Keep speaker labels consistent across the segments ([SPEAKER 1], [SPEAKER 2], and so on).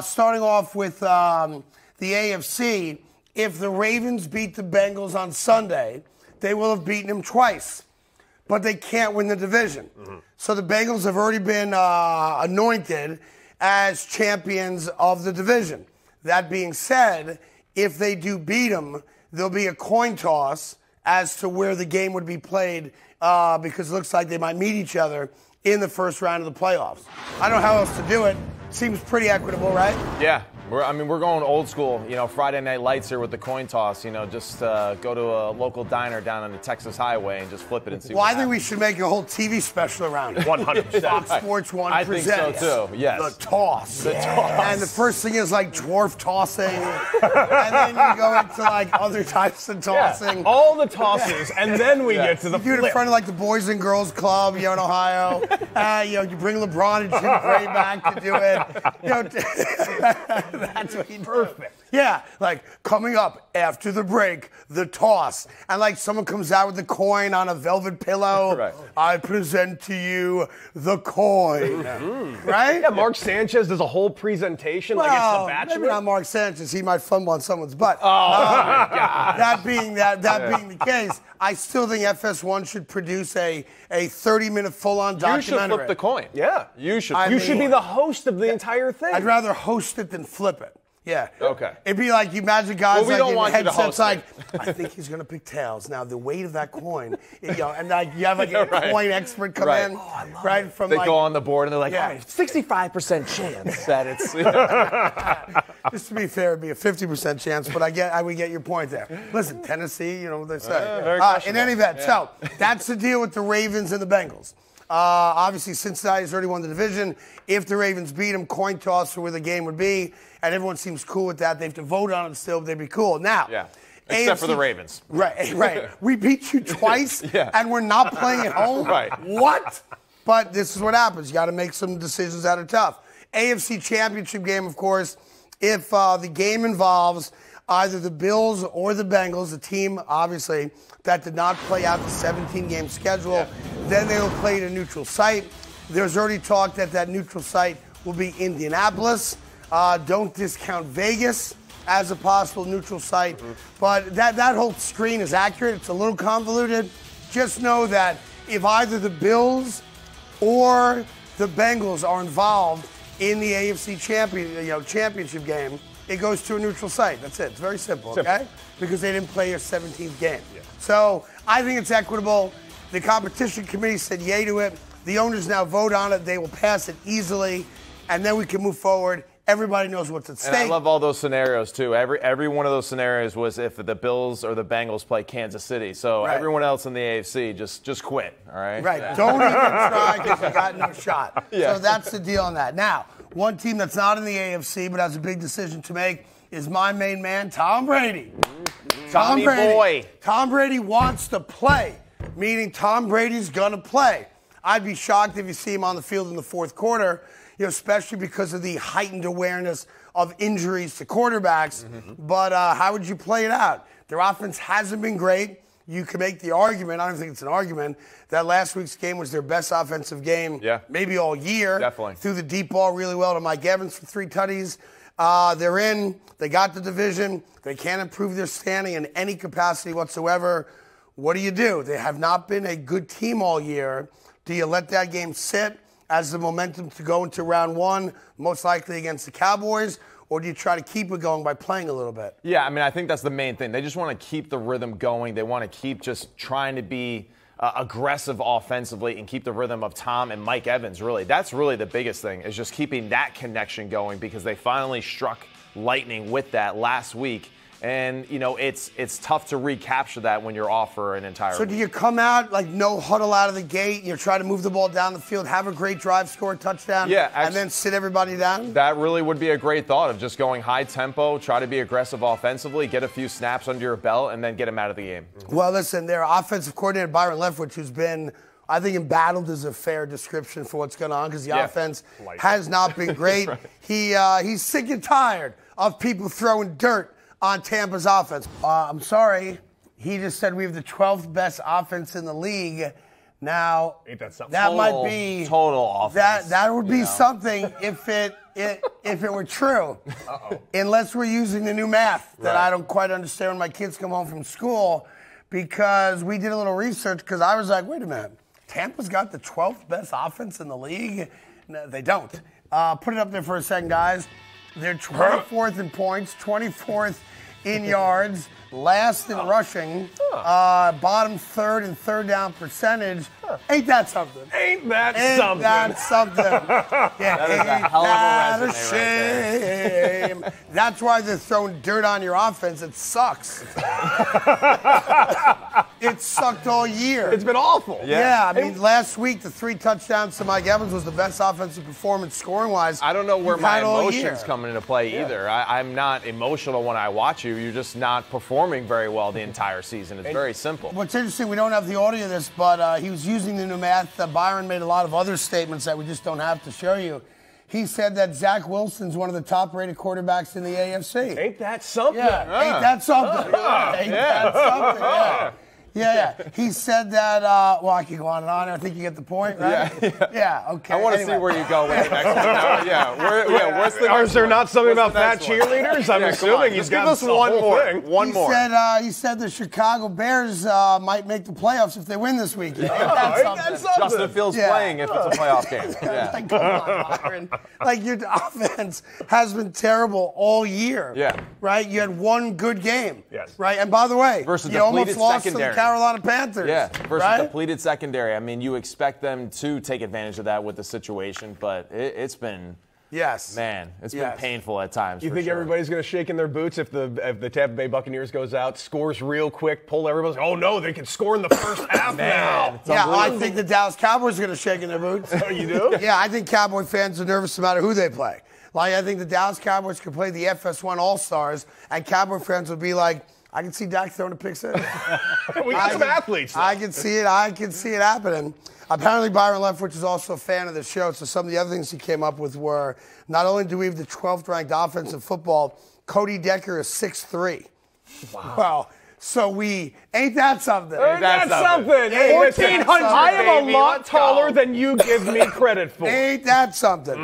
[SPEAKER 1] Starting off with the AFC, if the Ravens beat the Bengals on Sunday, they will have beaten them twice. But they can't win the division. Mm-hmm. So the Bengals have already been anointed as champions of the division. That being said, if they do beat them, there'll be a coin toss as to where the game would be played because it looks like they might meet each other in the first round of the playoffs. I don't know how else to do it. Seems pretty equitable, right?
[SPEAKER 2] Yeah. We're going old school, Friday Night Lights here with the coin toss, just go to a local diner down on the Texas highway and just flip it and see what happens.
[SPEAKER 1] I think we should make a whole TV special around it.
[SPEAKER 3] 100%.
[SPEAKER 1] Fox Sports 1
[SPEAKER 2] I
[SPEAKER 1] presents
[SPEAKER 2] think so, too, yes.
[SPEAKER 1] The toss.
[SPEAKER 2] The toss.
[SPEAKER 1] And the first thing is like dwarf tossing, and then you go into like other types of tossing.
[SPEAKER 3] Yeah, all the tosses, and then we get to the
[SPEAKER 1] You do it in front of like the Boys and Girls Club, in Ohio. You bring LeBron and Jim Gray back to do it. That's what you do. Perfect. Yeah, like coming up after the break, the toss. And like someone comes out with the coin on a velvet pillow.
[SPEAKER 2] Right.
[SPEAKER 1] I present to you the coin. Mm-hmm. Right?
[SPEAKER 3] Yeah, Mark Sanchez does a whole presentation like it's The Bachelor.
[SPEAKER 1] Maybe not Mark Sanchez. He might fumble on someone's butt.
[SPEAKER 3] Oh, my God.
[SPEAKER 1] That being the case, I still think FS1 should produce a 30-minute full-on documentary.
[SPEAKER 2] You should flip the coin.
[SPEAKER 3] Yeah.
[SPEAKER 2] You should.
[SPEAKER 3] You should be the host of the entire thing.
[SPEAKER 1] I'd rather host it than flip it. Yeah.
[SPEAKER 2] Okay.
[SPEAKER 1] It'd be like you imagine guys like in headsets
[SPEAKER 2] like,
[SPEAKER 1] I think he's going to pick tails. Now the weight of that coin, and like you have like a coin expert come in,
[SPEAKER 3] Oh, I love
[SPEAKER 1] right? From
[SPEAKER 2] they
[SPEAKER 1] like,
[SPEAKER 2] go on the board and they're like,
[SPEAKER 1] Yeah.
[SPEAKER 2] all right, 65% chance that it's.
[SPEAKER 1] Just to be fair, it'd be a 50% chance, but we get your point there. Listen, Tennessee, you know what they say. In any event, so that's the deal with the Ravens and the Bengals. Obviously, Cincinnati's already won the division. If the Ravens beat them, coin toss for where the game would be, and everyone seems cool with that. They have to vote on it still, but they'd be cool. Now,
[SPEAKER 2] except for the Ravens.
[SPEAKER 1] Right. We beat you twice, and we're not playing at home?
[SPEAKER 2] Right.
[SPEAKER 1] What? But this is what happens. You got to make some decisions that are tough. AFC Championship game, of course, if the game involves either the Bills or the Bengals, the team, obviously, that did not play out the 17-game schedule, then they will play at a neutral site. There's already talk that neutral site will be Indianapolis. Don't discount Vegas as a possible neutral site. But that whole screen is accurate. It's a little convoluted. Just know that if either the Bills or the Bengals are involved in the AFC championship game, it goes to a neutral site. That's it. It's very simple, okay? Because they didn't play their 17th game. Yeah. So I think it's equitable. The competition committee said yay to it. The owners now vote on it. They will pass it easily, and then we can move forward. Everybody knows what's at stake.
[SPEAKER 2] And I love all those scenarios, too. Every one of those scenarios was if the Bills or the Bengals play Kansas City. So everyone else in the AFC, just quit, all right?
[SPEAKER 1] Right. Don't even try because you got no shot. So that's the deal on that. Now, one team that's not in the AFC but has a big decision to make is my main man, Tom Brady. Tom Brady wants to play, meaning Tom Brady's going to play. I'd be shocked if you see him on the field in the fourth quarter, especially because of the heightened awareness of injuries to quarterbacks. But how would you play it out? Their offense hasn't been great. You can make the argument, I don't think it's an argument, that last week's game was their best offensive game maybe all year.
[SPEAKER 2] Definitely.
[SPEAKER 1] Threw the deep ball really well to Mike Evans for 3 tutties. They're in. They got the division. They can't improve their standing in any capacity whatsoever. What do? They have not been a good team all year. Do you let that game sit as the momentum to go into round 1, most likely against the Cowboys, or do you try to keep it going by playing a little bit?
[SPEAKER 2] Yeah, I mean, I think that's the main thing. They just want to keep the rhythm going. They want to keep just trying to be aggressive offensively and keep the rhythm of Tom and Mike Evans, really. That's really the biggest thing, is just keeping that connection going, because they finally struck lightning with that last week. And, it's tough to recapture that when you're off for an entire week.
[SPEAKER 1] Do you come out, like, no huddle out of the gate, try to move the ball down the field, have a great drive, score a touchdown, and then sit everybody down?
[SPEAKER 2] That really would be a great thought, of just going high tempo, try to be aggressive offensively, get a few snaps under your belt, and then get them out of the game.
[SPEAKER 1] Well, listen, their offensive coordinator, Byron Leftwich, who's been, I think, embattled is a fair description for what's going on, because the offense has not been great. He's sick and tired of people throwing dirt on Tampa's offense. I'm sorry. He just said we have the 12th best offense in the league. Now,
[SPEAKER 3] Ain't that something?
[SPEAKER 1] that might be
[SPEAKER 2] total offense.
[SPEAKER 1] That would be something if it were true. Unless we're using the new math that I don't quite understand when my kids come home from school, because we did a little research because I was like, wait a minute, Tampa's got the 12th best offense in the league? No, they don't. Put it up there for a second, guys. They're 24th in points, 24th in yards, last in rushing, bottom third in third down percentage. Ain't that something?
[SPEAKER 3] Ain't that
[SPEAKER 1] Ain't
[SPEAKER 3] something?
[SPEAKER 1] that something? Yeah,
[SPEAKER 2] That is a hell of a resume
[SPEAKER 1] shame. That's why they're throwing dirt on your offense. It sucks. It sucked all year.
[SPEAKER 3] It's been awful.
[SPEAKER 1] Yeah, I mean, last week, the 3 touchdowns to Mike Evans was the best offensive performance scoring-wise.
[SPEAKER 2] I don't know where
[SPEAKER 1] you've
[SPEAKER 2] my
[SPEAKER 1] had all
[SPEAKER 2] emotions
[SPEAKER 1] year.
[SPEAKER 2] come into play either. I'm not emotional when I watch you. You're just not performing very well the entire season. It's very simple.
[SPEAKER 1] What's interesting, we don't have the audio of this, but he was using the new math. Byron made a lot of other statements that we just don't have to show you. He said that Zach Wilson's one of the top-rated quarterbacks in the AFC.
[SPEAKER 3] Ain't that something?
[SPEAKER 1] Yeah, ain't that something? Ain't that something? Yeah. Yeah. He said that, well, I can go on and on. I think you get the point, right? Yeah, okay.
[SPEAKER 2] I want to see where you go with it next week. What's the
[SPEAKER 3] Is there not something
[SPEAKER 2] what's
[SPEAKER 3] about
[SPEAKER 2] the
[SPEAKER 3] fat
[SPEAKER 2] next one?
[SPEAKER 3] cheerleaders? I'm assuming he's
[SPEAKER 2] Just give
[SPEAKER 3] got
[SPEAKER 2] us
[SPEAKER 3] the
[SPEAKER 2] one
[SPEAKER 3] whole
[SPEAKER 2] more.
[SPEAKER 3] thing.
[SPEAKER 2] One more.
[SPEAKER 1] He said the Chicago Bears might make the playoffs if they win this week. Ain't that something?
[SPEAKER 2] Justin Fields playing if it's a playoff game. Yeah.
[SPEAKER 1] Like, come on, Byron. Like, your offense has been terrible all year.
[SPEAKER 2] Yeah.
[SPEAKER 1] Right? You had one good game.
[SPEAKER 3] Yes.
[SPEAKER 1] Right? And by the way,
[SPEAKER 2] Versus
[SPEAKER 1] you almost
[SPEAKER 2] depleted
[SPEAKER 1] lost
[SPEAKER 2] secondary.
[SPEAKER 1] to the Carolina Panthers.
[SPEAKER 2] Yeah, versus
[SPEAKER 1] right?
[SPEAKER 2] depleted secondary. I mean, you expect them to take advantage of that with the situation, but it's been,
[SPEAKER 1] Yes.
[SPEAKER 2] man, it's been painful at times.
[SPEAKER 3] You
[SPEAKER 2] for
[SPEAKER 3] think
[SPEAKER 2] sure.
[SPEAKER 3] everybody's going to shake in their boots if the Tampa Bay Buccaneers goes out, scores real quick, pull everybody's, oh no, they can score in the first half now.
[SPEAKER 1] Yeah, I think the Dallas Cowboys are going to shake in their boots.
[SPEAKER 3] Oh, you do?
[SPEAKER 1] Yeah, I think Cowboy fans are nervous no matter who they play. Like, I think the Dallas Cowboys could play the FS1 All-Stars, and Cowboy fans would be like, I can see Dak throwing a pick six.
[SPEAKER 3] We got some athletes.
[SPEAKER 1] I can see it. I can see it happening. Apparently, Byron Leftwich is also a fan of the show, so some of the other things he came up with were, not only do we have the 12th ranked offense in football, Cody Decker is 6'3". Wow. Well, so ain't that something?
[SPEAKER 3] Ain't that something?
[SPEAKER 1] Ain't
[SPEAKER 3] 1,400. I am a lot taller than you give me credit for.
[SPEAKER 1] Ain't that something?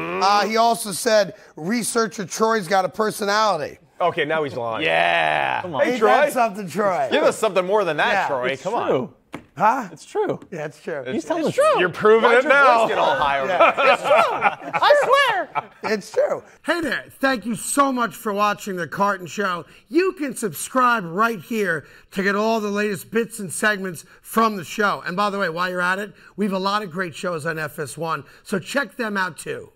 [SPEAKER 1] He also said, researcher Troy's got a personality.
[SPEAKER 3] Okay, now he's lying.
[SPEAKER 2] Yeah.
[SPEAKER 3] Come on. Hey,
[SPEAKER 1] Ain't
[SPEAKER 3] Troy.
[SPEAKER 1] that something, Troy?
[SPEAKER 2] Give us something more than that,
[SPEAKER 1] Yeah,
[SPEAKER 2] Troy.
[SPEAKER 4] It's
[SPEAKER 2] Come
[SPEAKER 4] true.
[SPEAKER 2] on.
[SPEAKER 1] Huh?
[SPEAKER 4] It's true.
[SPEAKER 1] Yeah, it's true.
[SPEAKER 4] He's telling us.
[SPEAKER 3] You're proving
[SPEAKER 2] Why'd
[SPEAKER 3] it
[SPEAKER 2] your
[SPEAKER 3] now.
[SPEAKER 2] voice get all high over there?
[SPEAKER 4] I swear.
[SPEAKER 1] It's true. Hey there. Thank you so much for watching The Carton Show. You can subscribe right here to get all the latest bits and segments from the show. And by the way, while you're at it, we have a lot of great shows on FS1, so check them out too.